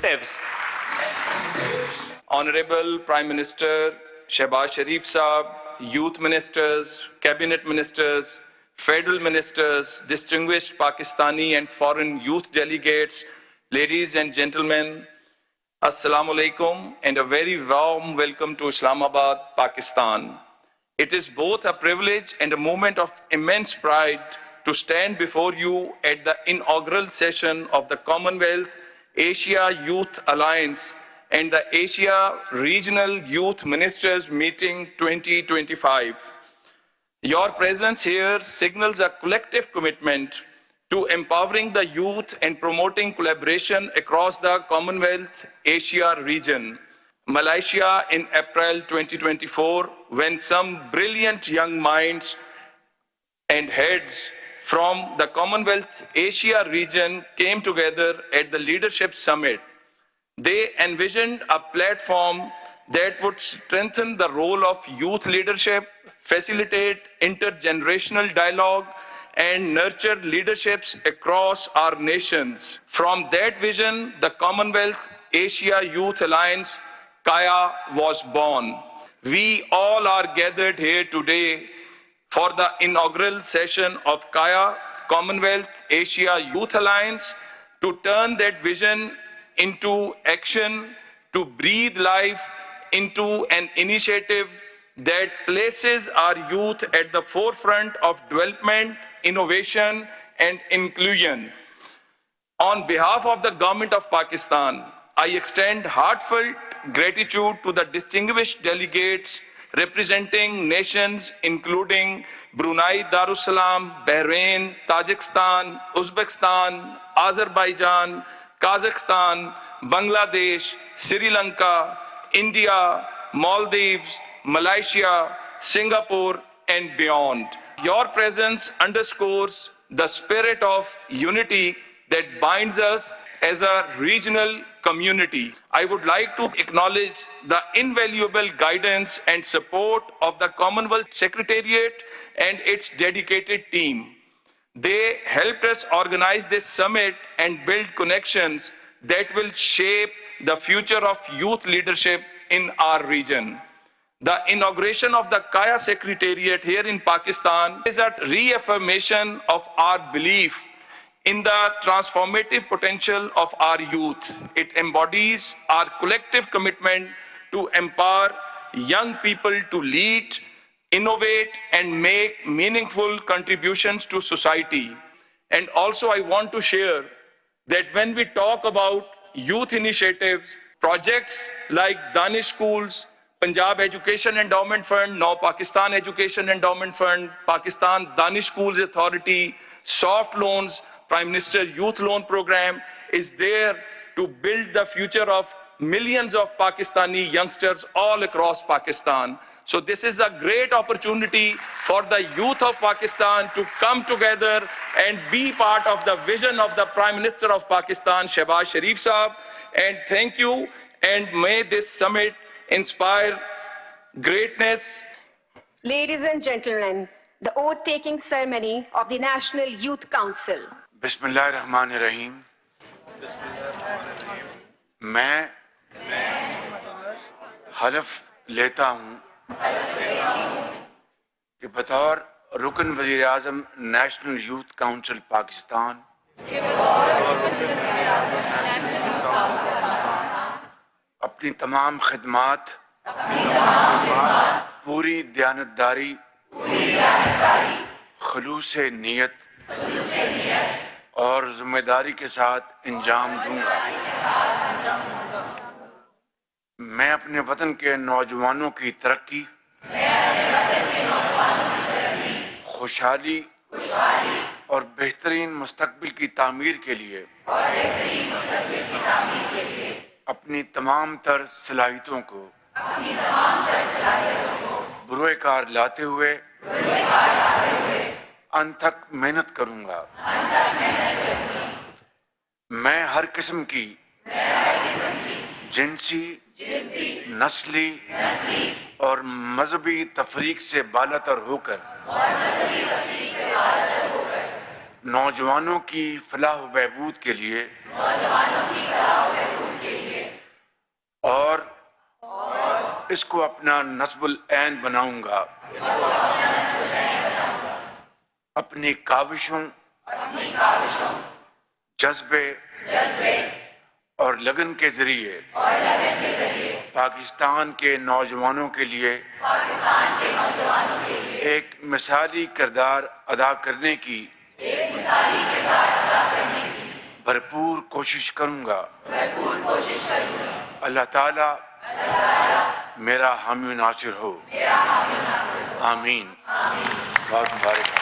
initiatives. Honorable Prime Minister Shehbaz Sharif Saab, youth ministers, cabinet ministers, federal ministers, distinguished Pakistani and foreign youth delegates, ladies and gentlemen, Assalamu alaikum and a very warm welcome to Islamabad, Pakistan. It is both a privilege and a moment of immense pride to stand before you at the inaugural session of the Commonwealth Asia Youth Alliance and the Asia Regional Youth Ministers Meeting 2025. Your presence here signals a collective commitment to empowering the youth and promoting collaboration across the Commonwealth Asia region. Malaysia in April 2024, when some brilliant young minds and heads from the Commonwealth Asia region came together at the Leadership Summit. They envisioned a platform that would strengthen the role of youth leadership, facilitate intergenerational dialogue, and nurture leaderships across our nations. From that vision, the Commonwealth Asia Youth Alliance, KAYA, was born. We all are gathered here today for the inaugural session of KAYA, Commonwealth Asia Youth Alliance, to turn that vision into action, to breathe life into an initiative that places our youth at the forefront of development, innovation, and inclusion. On behalf of the Government of Pakistan, I extend heartfelt gratitude to the distinguished delegates representing nations including Brunei Darussalam, Bahrain, Tajikistan, Uzbekistan, Azerbaijan, Kazakhstan, Bangladesh, Sri Lanka, India, Maldives, Malaysia, Singapore, and beyond. Your presence underscores the spirit of unity that binds us as a regional community. I would like to acknowledge the invaluable guidance and support of the Commonwealth Secretariat and its dedicated team. They helped us organize this summit and build connections that will shape the future of youth leadership in our region. The inauguration of the KAYA Secretariat here in Pakistan is a reaffirmation of our belief in the transformative potential of our youth. It embodies our collective commitment to empower young people to lead, innovate, and make meaningful contributions to society. And also I want to share that when we talk about youth initiatives, projects like Danish Schools, Punjab Education Endowment Fund, now Pakistan Education Endowment Fund, Pakistan Danish Schools Authority, soft loans, Prime Minister Youth Loan Program is there to build the future of millions of Pakistani youngsters all across Pakistan. So this is a great opportunity for the youth of Pakistan to come together and be part of the vision of the Prime Minister of Pakistan, Shehbaz Sharif Saab. And thank you, and may this summit inspire greatness. Ladies and gentlemen, the oath-taking ceremony of the National Youth Council. Bismillahirrahmanirrahim. میں حلف لیتا ہوں کہ بطور رکن وزیر اعظم national youth council Pakistan اپنی تمام خدمات پوری دیانتداری خلوص نیت اور ذمہ داری کے ساتھ انجام دوں گا. میں اپنے وطن کے نوجوانوں کی ترقی، خوشحالی اور بہترین مستقبل کی تعمیر کے لیے اپنی تمام تر صلاحیتوں کو بروئے کار لاتے ہوئے انت تک محنت کروں گا. میں ہر قسم کی جنسی، نسلی اور مذہبی تفریق سے بالاتر ہو کر نوجوانوں کی فلاح و بہبود کے لیے اس کو اپنا نصب العین بناؤں گا. اپنی کاوشوں، جذبے اور لگن کے ذریعے پاکستان کے نوجوانوں کے لیے ایک مثالی کردار ادا کرنے کی بھرپور کوشش کروں گا. اللہ تعالیٰ میرا حامی و ناصر ہو. آمین. بہت مبارک.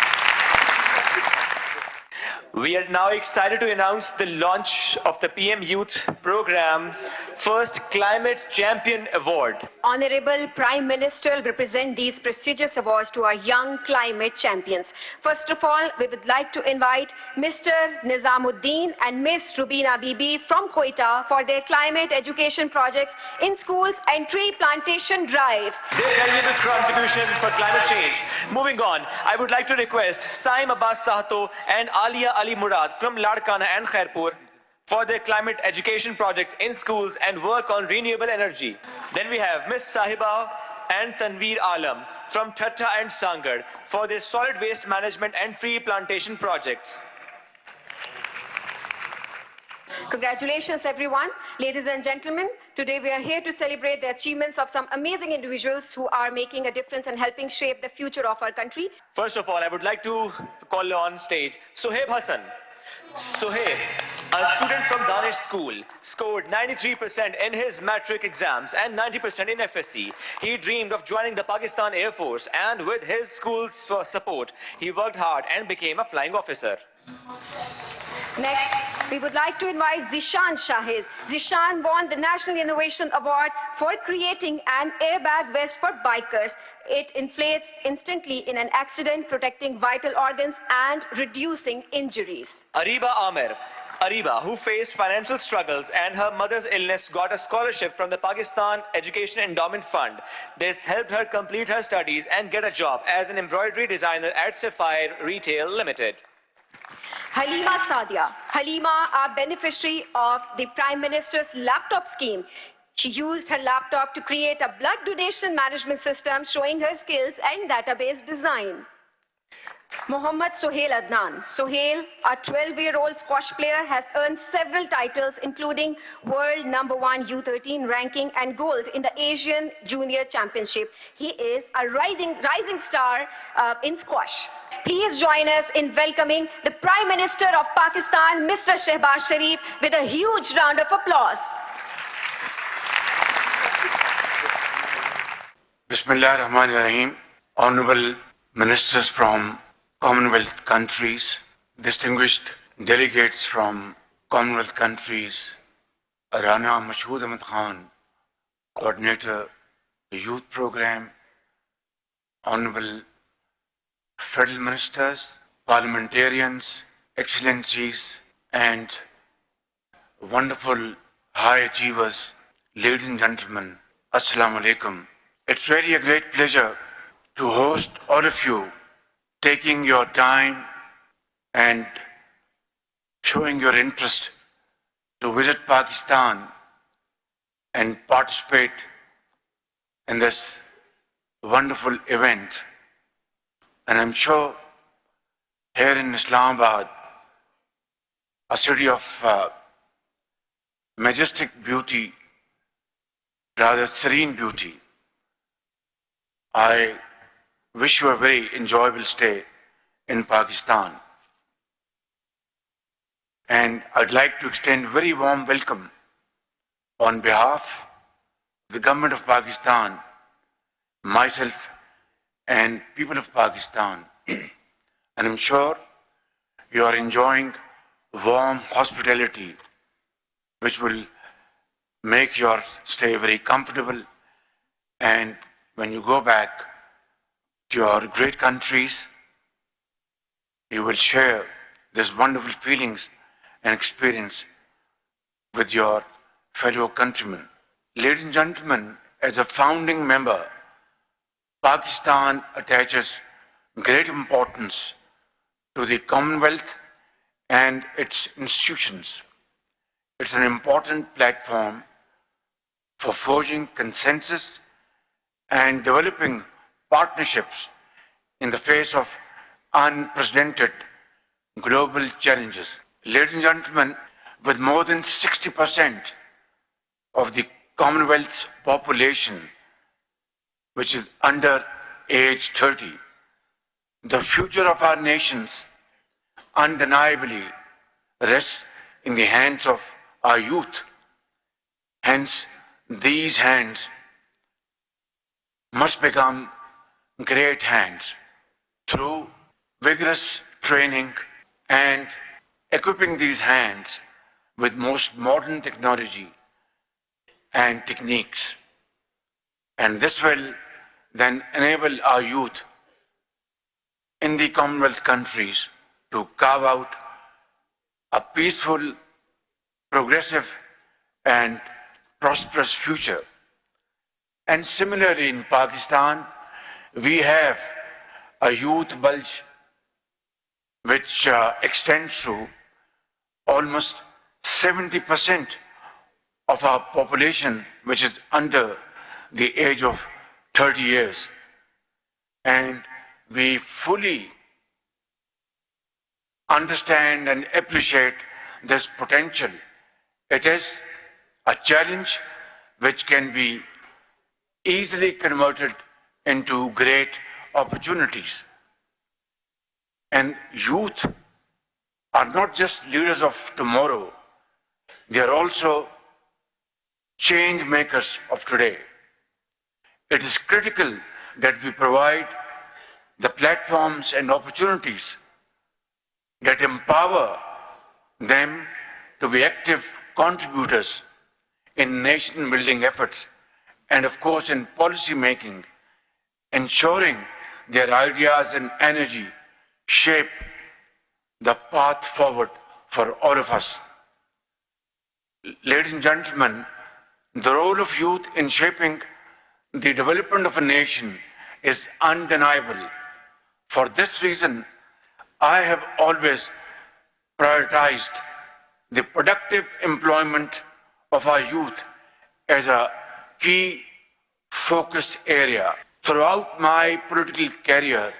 We are now excited to announce the launch of the PM Youth Program's first Climate Champion Award. Honorable Prime Minister will present these prestigious awards to our young climate champions. First of all, we would like to invite Mr. Nizamuddin and Ms. Rubina Bibi from Quetta for their climate education projects in schools and tree plantation drives. Their valuable contribution for climate change. Moving on, I would like to request Saim Abbas Sahato and Alia Ali Murad from Ladkana and Khairpur for their climate education projects in schools and work on renewable energy. Then we have Ms. Sahiba and Tanveer Alam from Thatta and Sangar for their solid waste management and tree plantation projects. Congratulations, everyone. Ladies and gentlemen, today we are here to celebrate the achievements of some amazing individuals who are making a difference and helping shape the future of our country. First of all, I would like to call on stage Sohaib Hassan. Sohaib, a student from Danish School, scored 93% in his matric exams and 90% in FSC. He dreamed of joining the Pakistan Air Force, and with his school's support, he worked hard and became a flying officer. Next, we would like to invite Zishan Shahid. Zishan won the National Innovation Award for creating an airbag vest for bikers. It inflates instantly in an accident, protecting vital organs and reducing injuries. Ariba Amir. Ariba, who faced financial struggles and her mother's illness, got a scholarship from the Pakistan Education Endowment Fund. This helped her complete her studies and get a job as an embroidery designer at Sapphire Retail Limited. Halima Sadia. Halima, a beneficiary of the Prime Minister's laptop scheme. She used her laptop to create a blood donation management system showing her skills and database design. Mohammad Sohail Adnan. Sohail, a 12-year-old squash player, has earned several titles, including World #1 U13 ranking and gold in the Asian Junior Championship. He is a rising star in squash. Please join us in welcoming the Prime Minister of Pakistan, Mr. Shehbaz Sharif, with a huge round of applause. Bismillah ar-Rahman ar-Rahim. Honorable ministers from Commonwealth countries, distinguished delegates from Commonwealth countries, Rana Mashood Ahmad Khan, coordinator, the youth program, honorable federal ministers, parliamentarians, excellencies, and wonderful high achievers, ladies and gentlemen, Assalamu alaikum. It's really a great pleasure to host all of you, taking your time and showing your interest to visit Pakistan and participate in this wonderful event. And I'm sure here in Islamabad, a city of majestic beauty, rather serene beauty, I wish you a very enjoyable stay in Pakistan. And I'd like to extend a very warm welcome on behalf of the government of Pakistan, myself and people of Pakistan. And I'm sure you are enjoying warm hospitality, which will make your stay very comfortable. And when you go back to your great countries, you will share these wonderful feelings and experience with your fellow countrymen. Ladies and gentlemen, as a founding member, Pakistan attaches great importance to the Commonwealth and its institutions. It's an important platform for forging consensus and developing partnerships in the face of unprecedented global challenges. Ladies and gentlemen, with more than 60% of the Commonwealth's population, which is under age 30, the future of our nations undeniably rests in the hands of our youth. Hence, these hands must become great hands through vigorous training and equipping these hands with most modern technology and techniques. And this will then enable our youth in the Commonwealth countries to carve out a peaceful, progressive, and prosperous future. And similarly, in Pakistan, we have a youth bulge which extends to almost 70% of our population, which is under the age of 30 years. And we fully understand and appreciate this potential. It is a challenge which can be easily converted into great opportunities. And youth are not just leaders of tomorrow, they are also change makers of today. It is critical that we provide the platforms and opportunities that empower them to be active contributors in nation building efforts and of course in policy making, ensuring their ideas and energy shape the path forward for all of us. Ladies and gentlemen, the role of youth in shaping the development of a nation is undeniable. For this reason, I have always prioritized the productive employment of our youth as a key focus area. Throughout my political career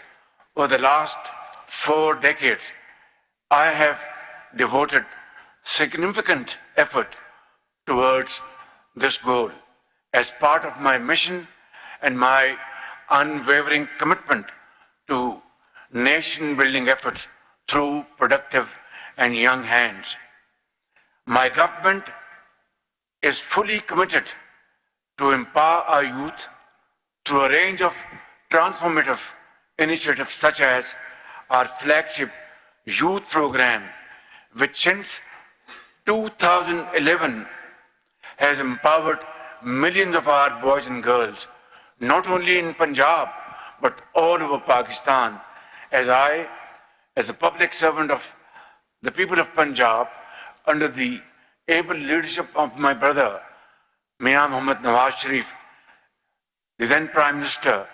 over the last 4 decades, I have devoted significant effort towards this goal as part of my mission and my unwavering commitment to nation building efforts through productive and young hands. My government is fully committed to empower our youth through a range of transformative initiatives such as our flagship youth program, which since 2011 has empowered millions of our boys and girls, not only in Punjab, but all over Pakistan. As I, as a public servant of the people of Punjab, under the able leadership of my brother, Mian Muhammad Nawaz Sharif, the then Prime Minister,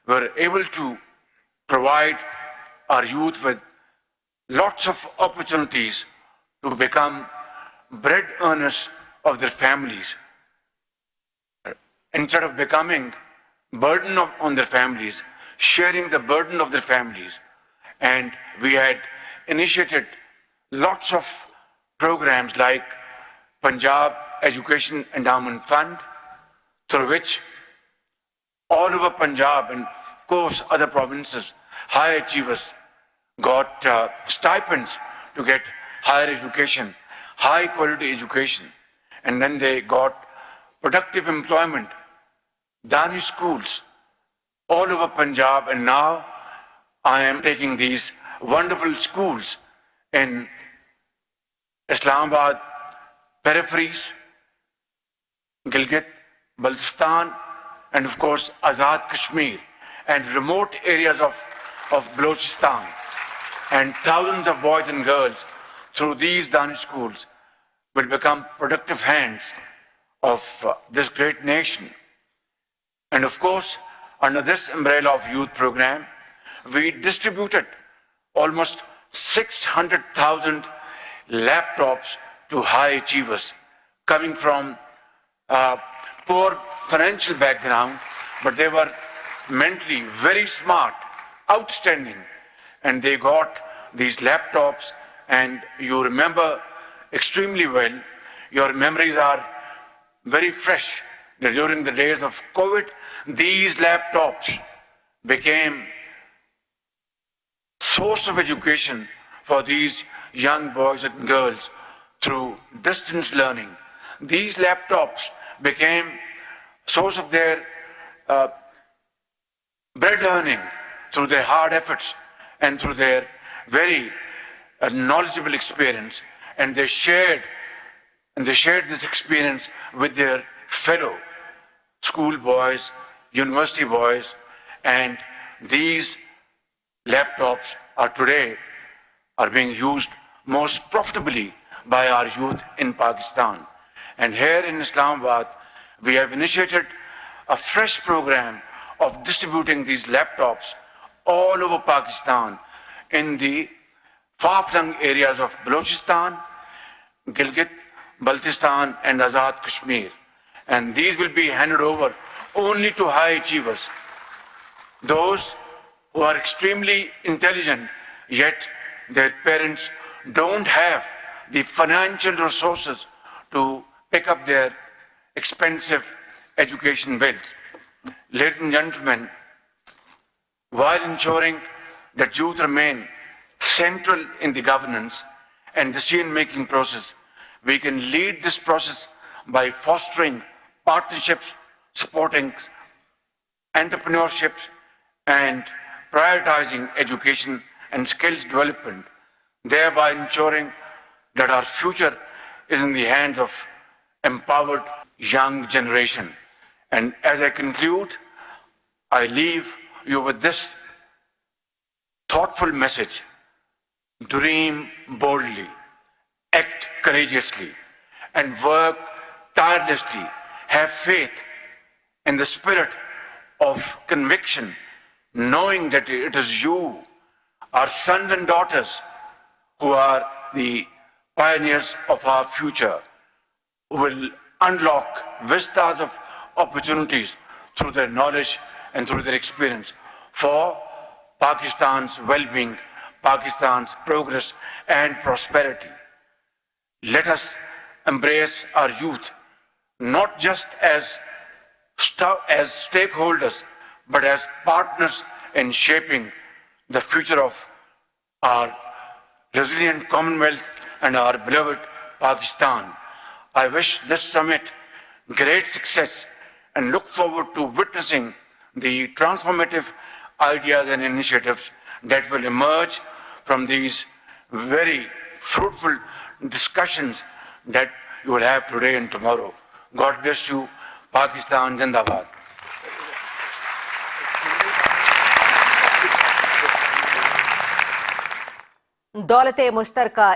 were able to provide our youth with lots of opportunities to become bread earners of their families. Instead of becoming burden on their families, sharing the burden of their families. And we had initiated lots of programs like Punjab Education Endowment Fund, through which all over Punjab and of course other provinces, high achievers got stipends to get higher education, high quality education, and then they got productive employment, Danish schools all over Punjab, and now I am taking these wonderful schools in Islamabad peripheries, Gilgit, Baltistan, and of course Azad Kashmir, and remote areas of Balochistan. And thousands of boys and girls through these Danish schools will become productive hands of this great nation. And of course, under this umbrella of youth program, we distributed almost 600,000 laptops to high achievers coming from poor financial background but they were mentally very smart, outstanding, and they got these laptops, and you remember extremely well. Your memories are very fresh. That during the days of COVID, these laptops became source of education for these young boys and girls through distance learning. These laptops became source of their bread earning through their hard efforts and through their very knowledgeable experience, and they shared this experience with their fellow school boys, university boys, and these laptops are being used most profitably by our youth in Pakistan. And here in Islamabad, we have initiated a fresh program of distributing these laptops all over Pakistan in the far-flung areas of Balochistan, Gilgit, Baltistan, and Azad Kashmir. And these will be handed over only to high achievers, those who are extremely intelligent, yet their parents don't have the financial resources to pick up their expensive education bills. Ladies and gentlemen, while ensuring that youth remain central in the governance and decision-making process, we can lead this process by fostering partnerships, supporting entrepreneurships, and prioritizing education and skills development, thereby ensuring that our future is in the hands of empowered young generation. And as I conclude, I leave you with this thoughtful message: dream boldly, act courageously, and work tirelessly. Have faith in the spirit of conviction, knowing that it is you, our sons and daughters, who are the pioneers of our future, who will unlock vistas of opportunities through their knowledge and through their experience for Pakistan's well-being, Pakistan's progress and prosperity. Let us embrace our youth not just as stakeholders, but as partners in shaping the future of our resilient Commonwealth and our beloved Pakistan. I wish this summit great success and look forward to witnessing the transformative ideas and initiatives that will emerge from these very fruitful discussions that you will have today and tomorrow. God bless you. Pakistan Zindabad. دولت مشترکہ